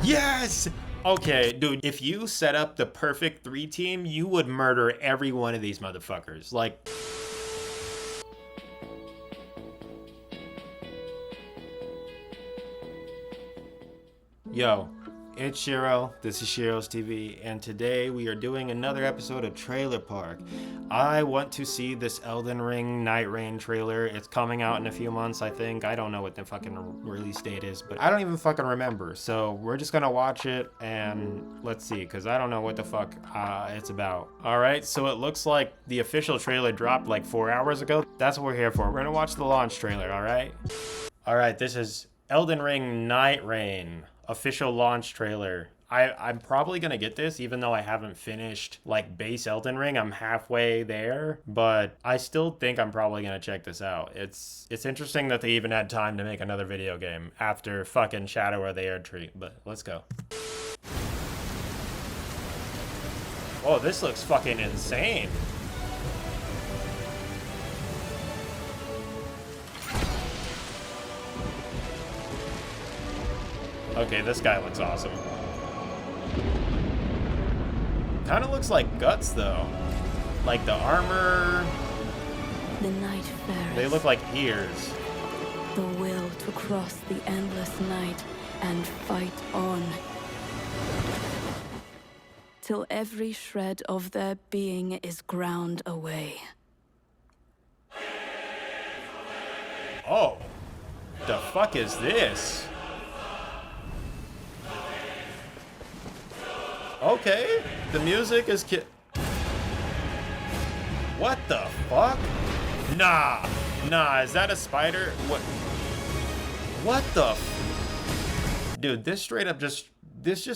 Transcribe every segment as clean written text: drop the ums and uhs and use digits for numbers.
Yes! Okay, dude, if you set up the perfect 3-team, you would murder every one of these motherfuckers. Like... Yo, it's Shiro, this is Shiro's TV, and today we are doing another episode of Trailer Park. I want to see this Elden Ring Nightreign trailer. It's coming out in a few months, I think. I don't know what the fucking release date is, but I don't even fucking remember. So we're just gonna watch it and let's see, because I don't know what the fuck it's about. Alright, so it looks like the official trailer dropped like 4 hours ago. That's what we're here for. We're gonna watch the launch trailer, alright? Alright, this is Elden Ring Nightreign. Official launch trailer. I'm probably gonna get this even though I haven't finished like base Elden Ring. I'm halfway there, but I still think I'm probably gonna check this out. It's interesting that they even had time to make another video game after fucking Shadow of the Erdtree, but let's go. Oh, this looks fucking insane. Okay, this guy looks awesome. Kind of looks like Guts, though. Like the armor. The Nightfarer. They look like ears. The will to cross the endless night and fight on. Till every shred of their being is ground away. Oh. The fuck is this? Okay, the music is what the fuck? Nah, is that a spider? What the dude, this straight up just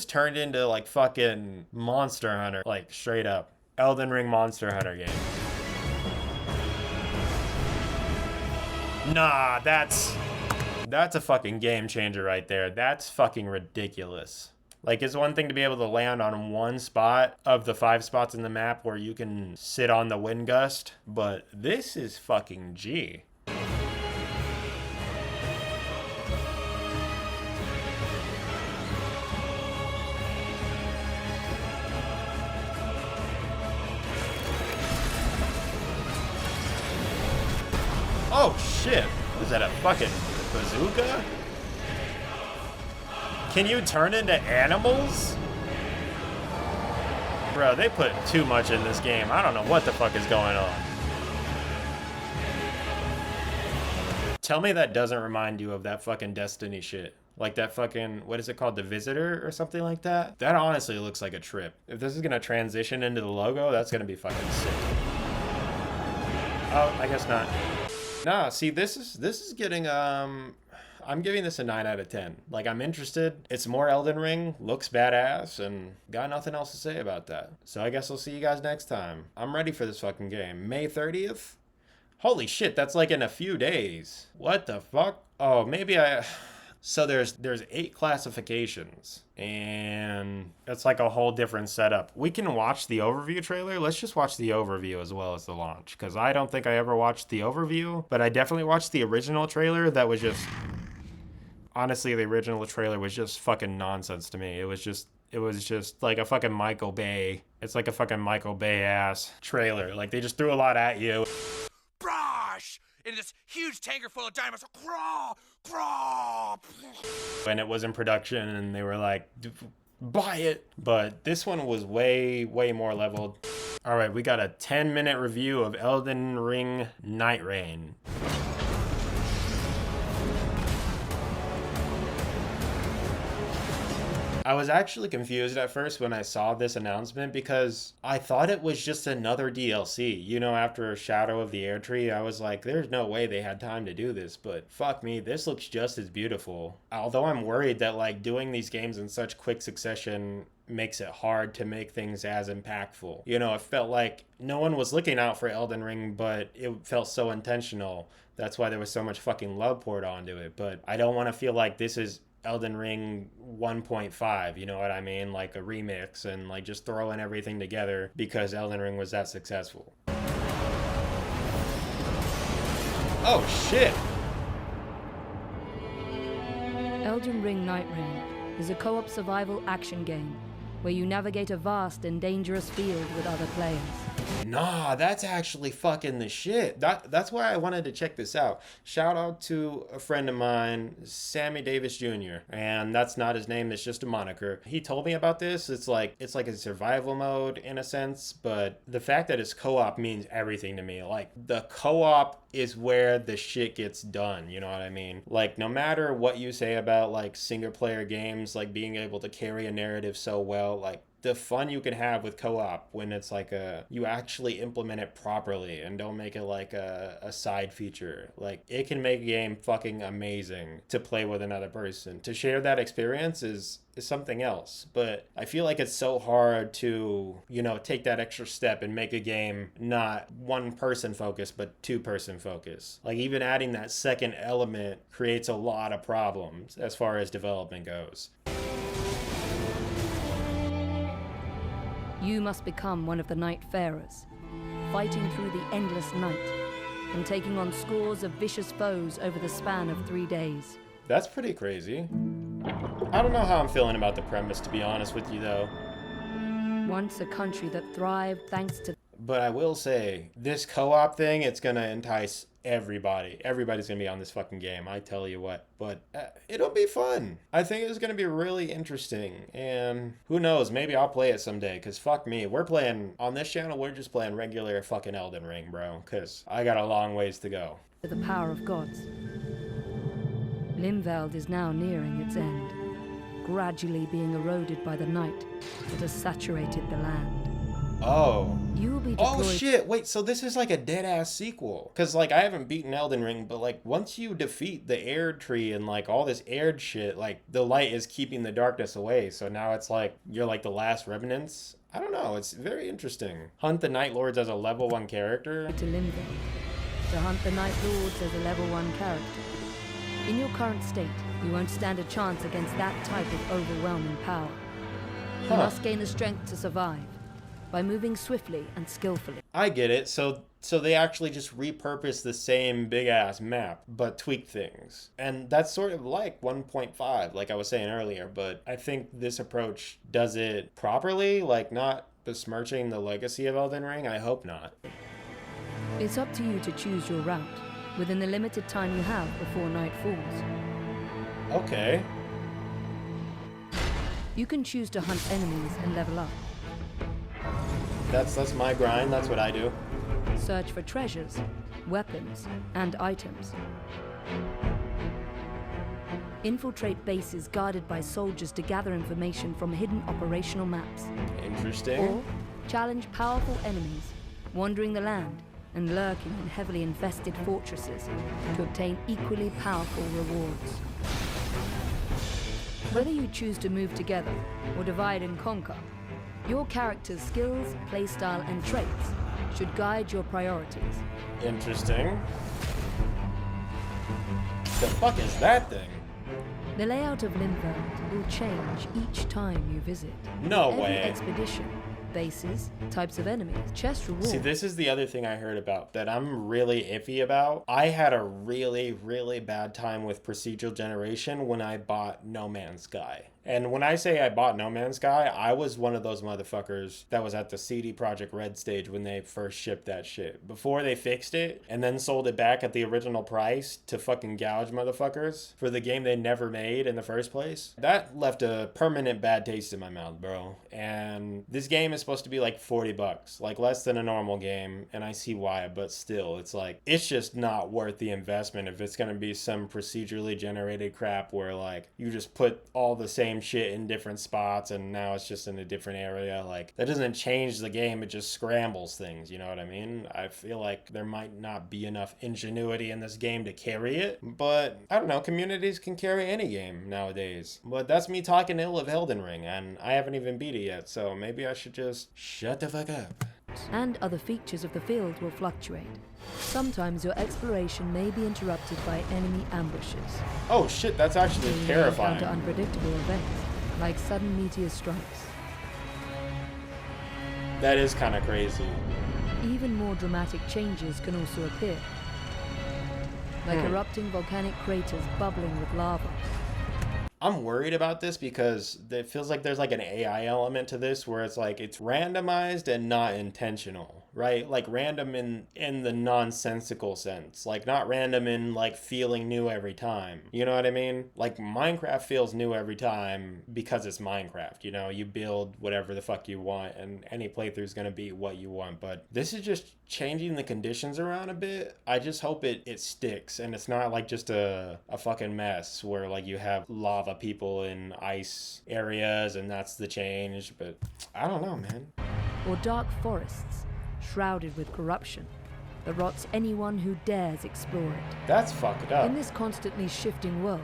turned into like fucking Monster Hunter, like straight up. Elden Ring Monster Hunter game. Nah, that's a fucking game changer right there. That's fucking ridiculous. Like, it's one thing to be able to land on one spot of the 5 spots in the map where you can sit on the wind gust, but this is fucking G. Oh shit, is that a fucking bazooka? Can you turn into animals? Bro, they put too much in this game. I don't know what the fuck is going on. Tell me that doesn't remind you of that fucking Destiny shit. Like that fucking, what is it called? The Visitor or something like that? That honestly looks like a trip. If this is gonna transition into the logo, that's gonna be fucking sick. Oh, I guess not. Nah, see, this is getting, I'm giving this a 9 out of 10. Like, I'm interested. It's more Elden Ring, looks badass, and got nothing else to say about that. So I guess I'll see you guys next time. I'm ready for this fucking game. May 30th? Holy shit, that's like in a few days. What the fuck? Oh, maybe so there's 8 classifications, and it's like a whole different setup. We can watch the overview trailer. Let's just watch the overview as well as the launch, because I don't think I ever watched the overview, but I definitely watched the original trailer that was just... Honestly, the original trailer was just fucking nonsense to me. It was just like a fucking Michael Bay. It's like a fucking Michael Bay ass trailer. Like, they just threw a lot at you. Brush! In this huge tanker full of diamonds. Crawl! Crawl! And it was in production, and they were like, buy it. But this one was way more leveled. All right, we got a 10-minute review of Elden Ring Nightreign. I was actually confused at first when I saw this announcement because I thought it was just another DLC. You know, after Shadow of the Erdtree, I was like, there's no way they had time to do this, but fuck me, this looks just as beautiful. Although I'm worried that like doing these games in such quick succession makes it hard to make things as impactful. You know, it felt like no one was looking out for Elden Ring, but it felt so intentional. That's why there was so much fucking love poured onto it. But I don't want to feel like this is Elden Ring 1.5, you know what I mean? Like a remix and like just throwing everything together because Elden Ring was that successful. Oh shit! Elden Ring Nightreign. is a co-op survival action game where you navigate a vast and dangerous field with other players. Nah, that's actually fucking the shit. That's why I wanted to check this out. Shout out to a friend of mine, Sammy Davis Jr. And that's not his name, it's just a moniker. He told me about this. It's like a survival mode in a sense, but the fact that it's co-op means everything to me. Like, the co-op is where the shit gets done, you know what I mean? Like, no matter what you say about like single player games, like being able to carry a narrative so well, like the fun you can have with co-op when it's like you actually implement it properly and don't make it like a side feature. Like, it can make a game fucking amazing to play with another person. To share that experience is something else. But I feel like it's so hard to, you know, take that extra step and make a game not one person focused, but two person focused. Like, even adding that second element creates a lot of problems as far as development goes. You must become one of the Nightfarers, fighting through the endless night and taking on scores of vicious foes over the span of 3 days. That's pretty crazy. I don't know how I'm feeling about the premise, to be honest with you, though. Once a country that thrived thanks to... But I will say, this co-op thing, it's gonna entice everybody. Everybody's gonna be on this fucking game, I tell you what. But it'll be fun. I think it's gonna be really interesting. And who knows, maybe I'll play it someday, because fuck me. We're playing, on this channel, we're just playing regular fucking Elden Ring, bro. Because I got a long ways to go. the power of gods. Limveld is now nearing its end, gradually being eroded by the night that has saturated the land. Oh. You will be deployed... Oh shit, wait, so this is like a dead-ass sequel. Because, like, I haven't beaten Elden Ring, but, like, once you defeat the Air Tree and, like, all this Air shit, like, the light is keeping the darkness away. So now it's like, you're like the last remnants. I don't know, it's very interesting. Hunt the Night Lords as a level 1 character. to Limveld, to hunt the Night Lords as a level 1 character. In your current state, you won't stand a chance against that type of overwhelming power. You must gain the strength to survive by moving swiftly and skillfully. I get it. So they actually just repurpose the same big-ass map, but tweak things. And that's sort of like 1.5, like I was saying earlier, but I think this approach does it properly, like not besmirching the legacy of Elden Ring. I hope not. It's up to you to choose your route, within the limited time you have before night falls. Okay. You can choose to hunt enemies and level up. That's my grind. That's what I do. Search for treasures, weapons, and items. Infiltrate bases guarded by soldiers to gather information from hidden operational maps. Interesting. Or challenge powerful enemies, wandering the land and lurking in heavily infested fortresses to obtain equally powerful rewards. Whether you choose to move together or divide and conquer, your character's skills, playstyle, and traits should guide your priorities. Interesting. The fuck is that thing? The layout of Limveld will change each time you visit. No Every way. expedition, bases, types of enemies, chest rewards. See, this is the other thing I heard about that I'm really iffy about. I had a really, really bad time with procedural generation when I bought No Man's Sky. And when I say I bought No Man's Sky, I was one of those motherfuckers that was at the CD Projekt Red stage when they first shipped that shit. Before they fixed it and then sold it back at the original price to fucking gouge motherfuckers for the game they never made in the first place. That left a permanent bad taste in my mouth, bro. And this game is supposed to be like $40, like less than a normal game, and I see why, but still, it's like, it's just not worth the investment if it's gonna be some procedurally generated crap where like you just put all the same shit in different spots and now it's just in a different area. Like, that doesn't change the game, it just scrambles things, you know what I mean? I feel like there might not be enough ingenuity in this game to carry it, but I don't know, communities can carry any game nowadays. But that's me talking ill of Elden Ring, and I haven't even beat it yet, so maybe I should just shut the fuck up. And other features of the field will fluctuate. Sometimes your exploration may be interrupted by enemy ambushes. Oh shit, that's actually You may terrifying. encounter unpredictable events, like sudden meteor strikes. That is kind of crazy. Even more dramatic changes can also appear, like erupting volcanic craters bubbling with lava. I'm worried about this because it feels like there's like an AI element to this where it's like it's randomized and not intentional, right? Like random in the nonsensical sense, like not random in like feeling new every time. You know what I mean? Like Minecraft feels new every time because it's Minecraft. You know, you build whatever the fuck you want, and any playthrough is gonna be what you want. But this is just changing the conditions around a bit. I just hope it sticks and it's not like just a fucking mess where like you have lava people in ice areas and that's the change. But I don't know, man. Or dark forests, shrouded with corruption, that rots anyone who dares explore it. That's fucked up. In this constantly shifting world,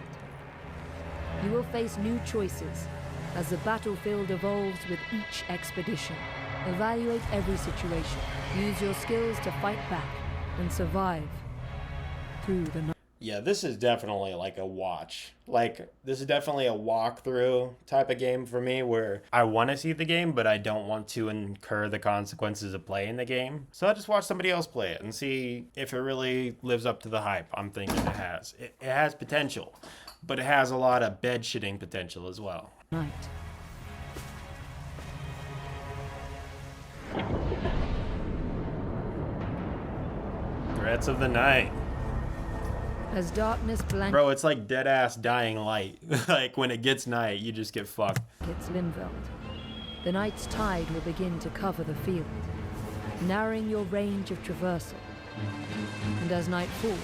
you will face new choices as the battlefield evolves with each expedition. Evaluate every situation, use your skills to fight back, and survive through the night. Yeah, this is definitely like a watch. Like, this is definitely a walkthrough type of game for me where I want to see the game, but I don't want to incur the consequences of playing the game. So I just watch somebody else play it and see if it really lives up to the hype I'm thinking it has. It has potential, but it has a lot of bed shitting potential as well. Night. Threats of the night. As darkness blankets Bro, it's like dead ass dying light. Like when it gets night, you just get fucked. Limveld, the night's tide will begin to cover the field, narrowing your range of traversal. And as night falls,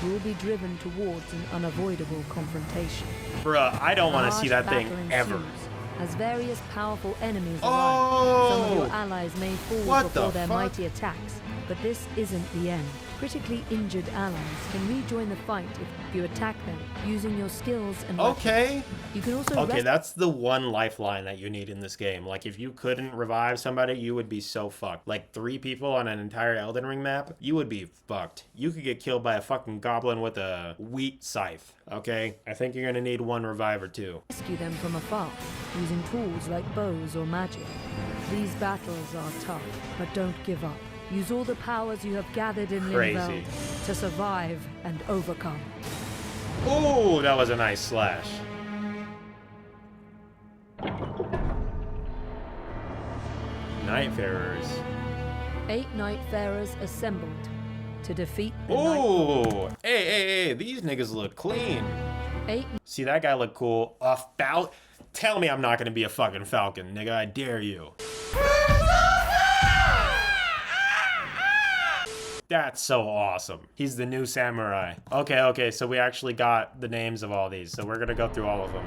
you will be driven towards an unavoidable confrontation. Bruh, I don't want to see that Harsh thing battle ever. ensues As various powerful enemies Oh! arrive, some of your allies may fall What before the their fuck? mighty attacks, but this isn't the end. Critically injured allies can rejoin the fight if you attack them using your skills and weapons. Okay. You can also Okay, that's the one lifeline that you need in this game. Like, if you couldn't revive somebody, you would be so fucked. Like, 3 people on an entire Elden Ring map, you would be fucked. You could get killed by a fucking goblin with a wheat scythe, okay? I think you're gonna need 1 revive or 2. rescue them from afar using tools like bows or magic. These battles are tough, but don't give up. Use all the powers you have gathered in Crazy. Limveld to survive and overcome. Ooh, that was a nice slash. Nightfarers. 8 Nightfarers assembled to defeat the Night. Ooh, hey, these niggas look clean. 8 See, that guy look cool. Tell me I'm not gonna be a fucking falcon, nigga. I dare you. That's so awesome. He's the new samurai. Okay, so we actually got the names of all these, so we're gonna go through all of them.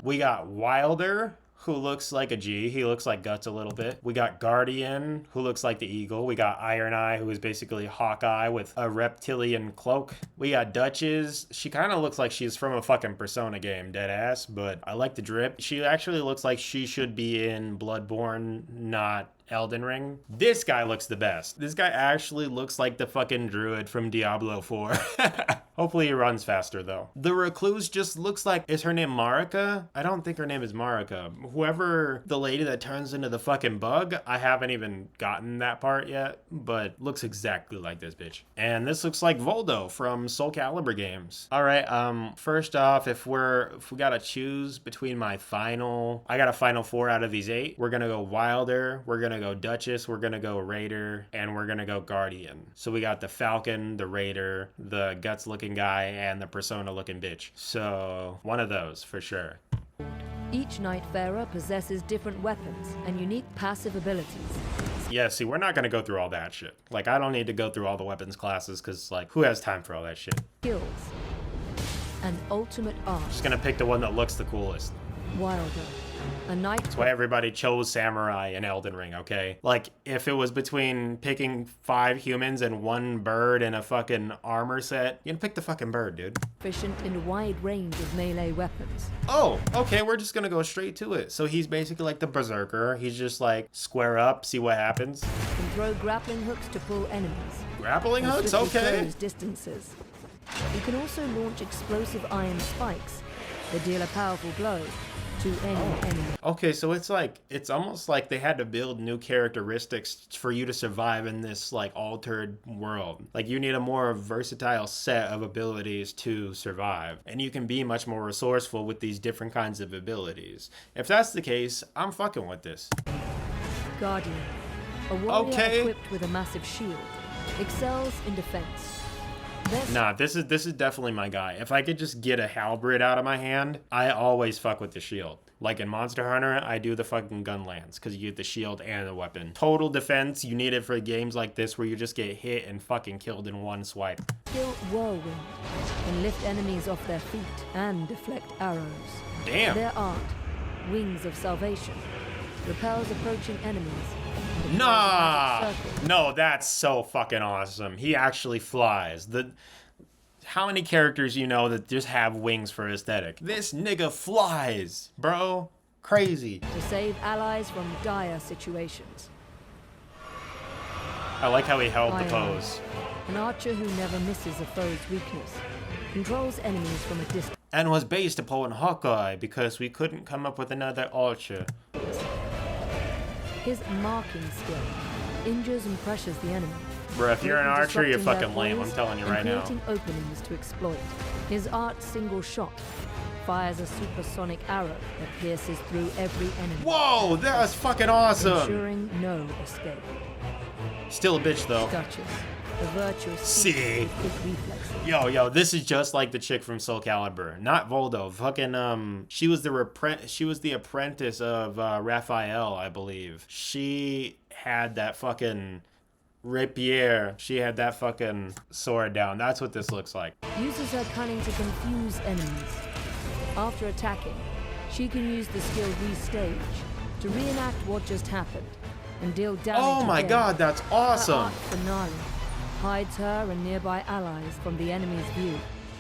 We got Wilder, who looks like a G. He looks like Guts a little bit. We got Guardian, who looks like the Eagle. We got Iron Eye, who is basically Hawkeye with a reptilian cloak. We got Duchess. She kind of looks like she's from a fucking Persona game, deadass, but I like the drip. She actually looks like she should be in Bloodborne, not Elden Ring. This guy looks the best. This guy actually looks like the fucking druid from Diablo 4. Hopefully he runs faster though. The recluse just looks like, is her name Marika? I don't think her name is Marika. Whoever the lady that turns into the fucking bug, I haven't even gotten that part yet, but looks exactly like this bitch. And this looks like Voldo from Soul Calibur games. All right, first off, if we gotta choose between I got a final 4 out of these 8. We're gonna go Wilder, we're gonna go Duchess, we're gonna go Raider, and we're gonna go Guardian. So we got the Falcon, the Raider, the Guts looking guy, and the Persona looking bitch. So one of those for sure. Each Nightfarer possesses different weapons and unique passive abilities. Yeah, see, we're not gonna go through all that shit. Like, I don't need to go through all the weapons classes, because, like, who has time for all that shit? Skills and ultimate art. Just gonna pick the one that looks the coolest. Wilder, a knight. That's why everybody chose Samurai in Elden Ring, okay? Like, if it was between picking 5 humans and 1 bird and a fucking armor set, you'd pick the fucking bird, dude. Proficient in a wide range of melee weapons. Oh, okay, we're just gonna go straight to it. So he's basically like the berserker. He's just like, square up, see what happens. Can throw grappling hooks to pull enemies. Grappling and hooks? swiftly Okay. close distances. You can also launch explosive iron spikes that deal a powerful blow to any enemy. Okay, so it's like, it's almost like they had to build new characteristics for you to survive in this like altered world. Like you need a more versatile set of abilities to survive, and you can be much more resourceful with these different kinds of abilities. If that's the case, I'm fucking with this. Guardian, a warrior Okay. equipped with a massive shield, excels in defense. Nah, this is definitely my guy. If I could just get a halberd out of my hand, I always fuck with the shield. Like in Monster Hunter, I do the fucking gun lance because you get the shield and the weapon. Total defense, you need it for games like this where you just get hit and fucking killed in one swipe. Skill Whirlwind can lift enemies off their feet and deflect arrows. Damn. Their art, Wings of Salvation, repels approaching enemies. and Nah! deploys a magic circle. No, that's so fucking awesome. He actually flies. How many characters you know that just have wings for aesthetic? This nigga flies, bro. Crazy. To save allies from dire situations. I like how he held the Iron pose. An archer who never misses a foe's weakness. Controls enemies from a distance. And was based upon Hawkeye because we couldn't come up with another archer. His marking skill injures and pressures the enemy. Bro, if you're an making archer, you're disrupting their fucking lame. I'm foes telling you and right now. creating openings to exploit. His art single shot fires a supersonic arrow that pierces through every enemy. Whoa, that was fucking awesome. Ensuring no escape. Still a bitch though. Duchess, the virtuous See? thief with quick reflexes. Yo, this is just like the chick from Soul Calibur. Not Voldo. Fucking, she was the apprentice of Raphael, I believe. She had that fucking rapier. She had that fucking sword down. That's what this looks like. Uses her cunning to confuse enemies. After attacking, she can use the skill Restage to reenact what just happened and deal damage. Oh my again. god, that's Her awesome. art finale hides her and nearby allies from the enemy's view.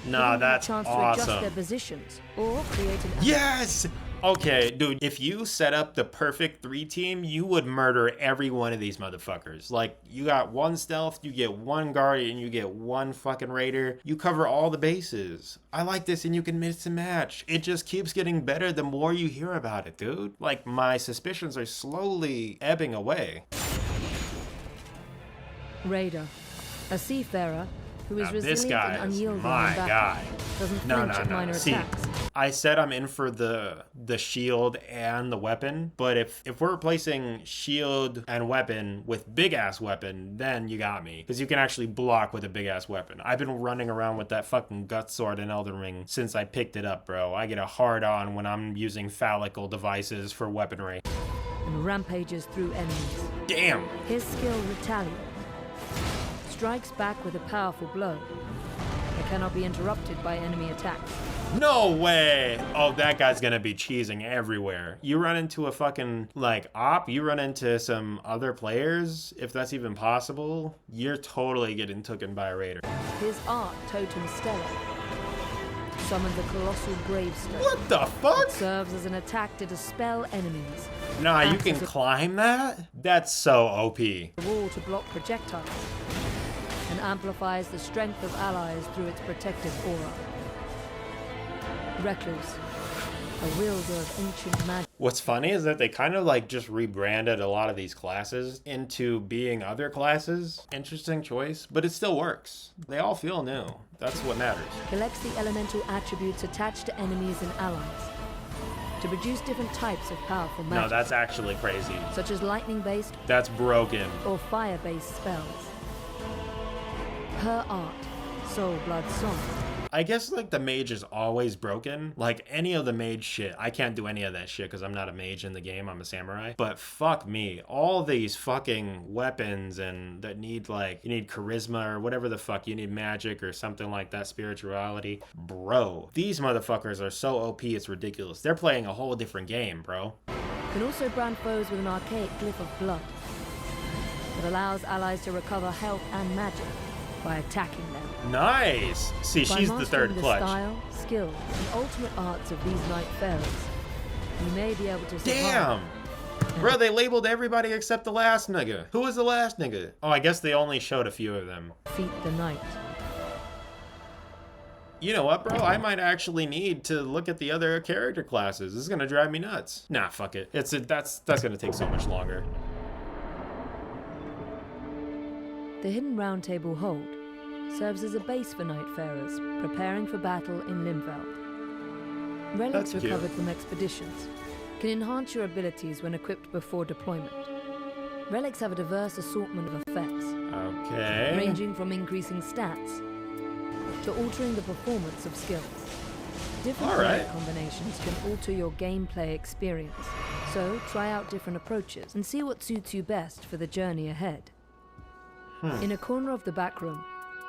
Nah, giving them a that's chance to adjust their awesome. positions or create an Yes! Okay, dude, if you set up the perfect 3-team, you would murder every one of these motherfuckers. Like, you got one stealth, you get one guardian, you get one fucking raider. You cover all the bases. I like this, and you can mix and match. It just keeps getting better the more you hear about it, dude. Like, my suspicions are slowly ebbing away. Raider, a seafarer who is Now, this resilient guy and is unyielding in my battle. guy. Doesn't No, flinch at minor See, attacks. I said I'm in for the shield and the weapon, but if we're replacing shield and weapon with big ass weapon, then you got me, because you can actually block with a big ass weapon. I've been running around with that fucking gut sword in Elden Ring since I picked it up, bro. I get a hard on when I'm using phallical devices for weaponry. And rampages through enemies. Damn. His skill Retaliate strikes back with a powerful blow that cannot be interrupted by enemy attacks. No way! Oh, that guy's gonna be cheesing everywhere. You run into a fucking, like, op, you run into some other players, if that's even possible, you're totally getting taken by a raider. His art Totem Stellar summons a colossal gravestone. What the fuck? Serves as an attack to dispel enemies. Nah, you Acts can as a climb that? That's so OP. wall to block projectiles. And amplifies the strength of allies through its protective aura. Recluse, a wielder of ancient magic. What's funny is that they kind of like just rebranded a lot of these classes into being other classes. Interesting choice, but it still works. They all feel new. That's what matters. Collects the elemental attributes attached to enemies and allies to produce different types of powerful magic, No, that's actually crazy. such as lightning-based That's broken. or fire-based spells. Her art, Soul Blood Song, I guess like the mage is always broken. Like any of the mage shit, I can't do any of that shit because I'm not a mage in the game. I'm a samurai. But fuck me, all these fucking weapons and that need like, you need charisma or whatever the fuck, you need magic or something like that, spirituality. Bro, these motherfuckers are so OP, it's ridiculous. They're playing a whole different game, bro. can also brand foes with an archaic glyph of blood that allows allies to recover health and magic by attacking them. Nice. See, By she's the mastering third clutch. style, skill, and ultimate arts of these knight farers, you may be able to survive. Damn. Bro, they labeled everybody except the last nigga. Who was the last nigga? Oh, I guess they only showed a few of them. Defeat the knight. You know what, bro? I might actually need to look at the other character classes. This is gonna drive me nuts. Nah, fuck it. That's gonna take so much longer. The hidden Round Table Hold serves as a base for Nightfarers preparing for battle in Limveld. Relics That's cute. recovered from expeditions can enhance your abilities when equipped before deployment. Relics have a diverse assortment of effects, Okay. ranging from increasing stats to altering the performance of skills. Different All right. relic combinations can alter your gameplay experience, so try out different approaches and see what suits you best for the journey ahead. In a corner of the back room,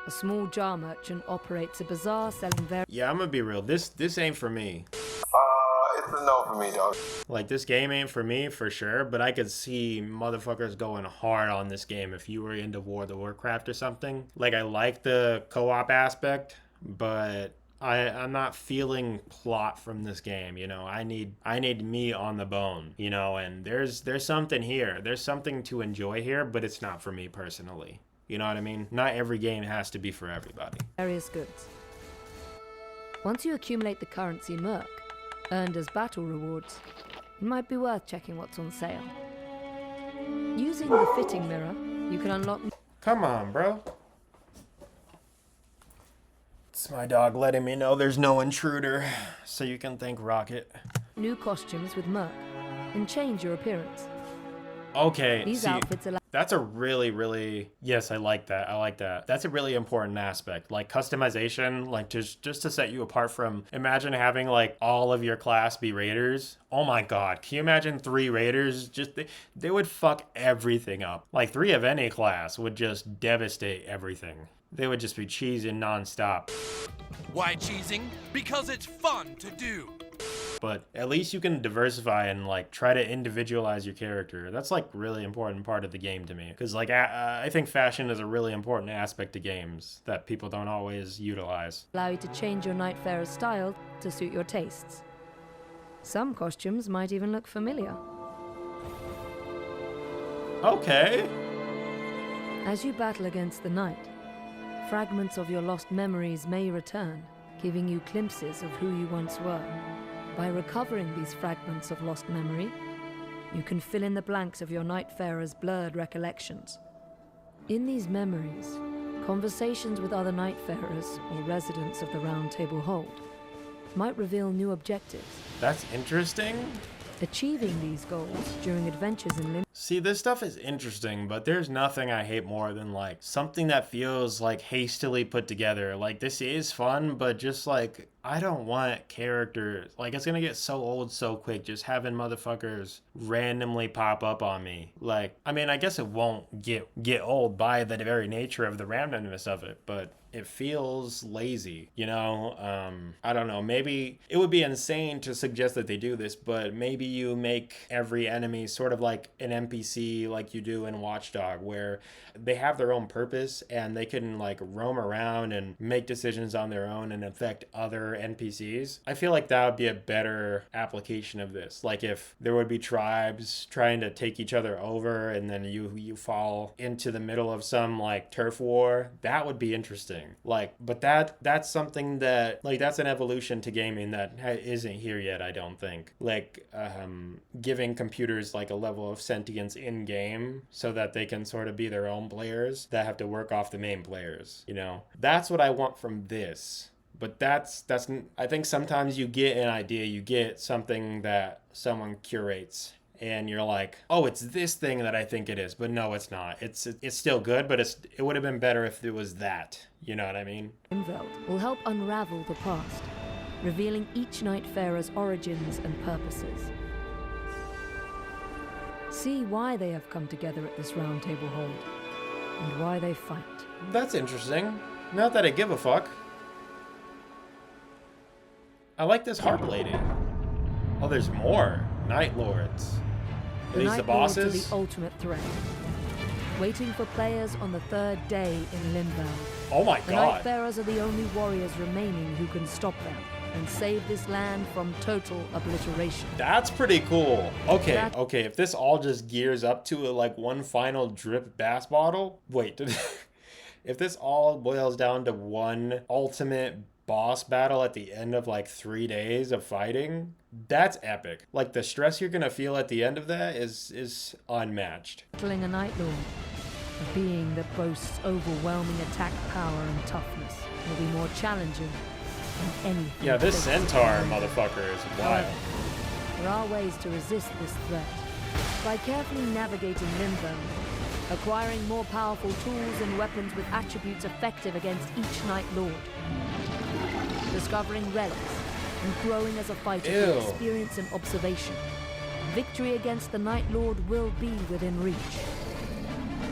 a small jar merchant operates a bazaar selling various Yeah, I'm gonna be real. This ain't for me. It's a no for me, dog. Like, this game ain't for me for sure, but I could see motherfuckers going hard on this game if you were into World of Warcraft or something. Like, I like the co-op aspect, but I'm not feeling plot from this game, you know. I need meat on the bone, you know, and there's something here. There's something to enjoy here, but it's not for me personally. You know what I mean? Not every game has to be for everybody. goods. Once you accumulate the currency Merc, earned as battle rewards, it might be worth checking what's on sale. Using the fitting mirror, you can unlock Come on, bro. It's my dog letting me know there's no intruder, so you can thank Rocket. new costumes with Merc and change your appearance. Okay, These see, outfits allow that's a really, yes, I like that. I like that. That's a really important aspect. Like, customization, like, just to set you apart from, imagine having, like, all of your class be raiders. Oh my god, can you imagine 3 raiders? Just, they would fuck everything up. Like, 3 of any class would just devastate everything. They would just be cheesing nonstop. Why cheesing? Because it's fun to do. But at least you can diversify and like try to individualize your character. That's like really important part of the game to me, because like I think fashion is a really important aspect to games that people don't always utilize. you to change your Nightfarer's style to suit your tastes. Some costumes might even look familiar. Okay. As you battle against the night, fragments of your lost memories may return, giving you glimpses of who you once were. By recovering these fragments of lost memory, you can fill in the blanks of your Nightfarer's blurred recollections. In these memories, conversations with other Nightfarers or residents of the Round Table Hold might reveal new objectives. That's interesting. Achieving these goals during adventures in Lim. See, this stuff is interesting, but there's nothing I hate more than like something that feels like hastily put together. Like, this is fun, but just like, I don't want characters. Like, it's gonna get so old so quick just having motherfuckers randomly pop up on me. Like, I mean, I guess it won't get old by the very nature of the randomness of it, but it feels lazy, you know? I don't know, maybe it would be insane to suggest that they do this, but maybe you make every enemy sort of like an NPC like you do in Watchdog, where they have their own purpose and they can like roam around and make decisions on their own and affect other NPCs. I feel like that would be a better application of this. Like, if there would be tribes trying to take each other over and then you fall into the middle of some like turf war, that would be interesting. Like, but that's something that, like, that's an evolution to gaming that isn't here yet, I don't think. Like, giving computers like a level of sentience in game so that they can sort of be their own players that have to work off the main players, you know? That's what I want from this. But that's I think sometimes you get an idea, you get something that someone curates, and you're like, oh, it's this thing that I think it is, but no, it's not. It's still good, but it would have been better if it was that. You know what I mean? Limveld will help unravel the past, revealing each Nightfarer's origins and purposes. See why they have come together at this Round Table Hold, and why they fight. That's interesting. Not that I give a fuck. I like this harp lady. Oh, there's more. Night Lords. Are these the Night Lords are bosses? the ultimate threat, waiting for players on the 3rd day in Limveld. Oh my The god. Nightfarers are the only warriors remaining who can stop them and save this land from total obliteration. That's pretty cool. Okay, if this all just gears up to like one final drip bass bottle. Wait, if this all boils down to one ultimate boss battle at the end of like 3 days of fighting, that's epic. Like the stress you're gonna feel at the end of that is unmatched. Battling a Night Lord, a being that boasts overwhelming attack power and toughness, will be more challenging than anything. Yeah, this faced centaur in London. motherfucker is wild. However, there are ways to resist this threat. By carefully navigating Limbo, acquiring more powerful tools and weapons with attributes effective against each Night Lord, discovering relics, and growing as a fighter through Ew. experience and observation, victory against the Night Lord will be within reach.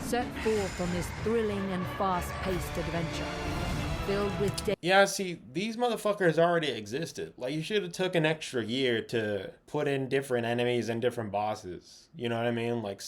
Set forth on this thrilling and fast-paced adventure, filled with Yeah, see, these motherfuckers already existed. Like, you should have took an extra year to put in different enemies and different bosses. You know what I mean? Like,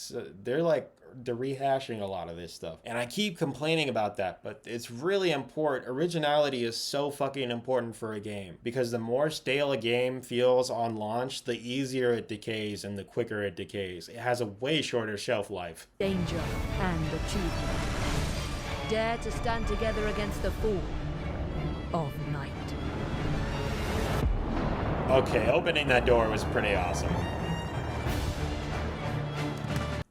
they're rehashing a lot of this stuff. And I keep complaining about that, but it's really important. Originality is so fucking important for a game. Because the more stale a game feels on launch, the easier it decays and the quicker it decays. It has a way shorter shelf life. danger and achievement. Dare to stand together against the fall of night. Okay, opening that door was pretty awesome.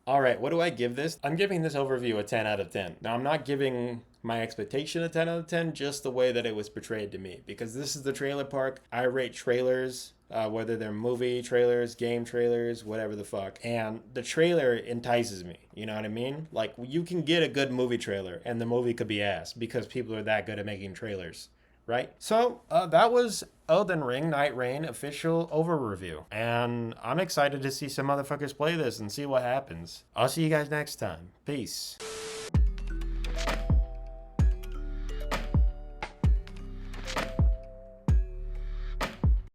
Alright, what do I give this? I'm giving this overview a 10 out of 10. Now, I'm not giving my expectation a 10 out of 10, just the way that it was portrayed to me. Because this is the trailer park. I rate trailers, whether they're movie trailers, game trailers, whatever the fuck. And the trailer entices me, you know what I mean? Like, you can get a good movie trailer, and the movie could be ass, because people are that good at making trailers. Right? So, that was Elden Ring Nightreign official overview. And I'm excited to see some motherfuckers play this and see what happens. I'll see you guys next time. Peace.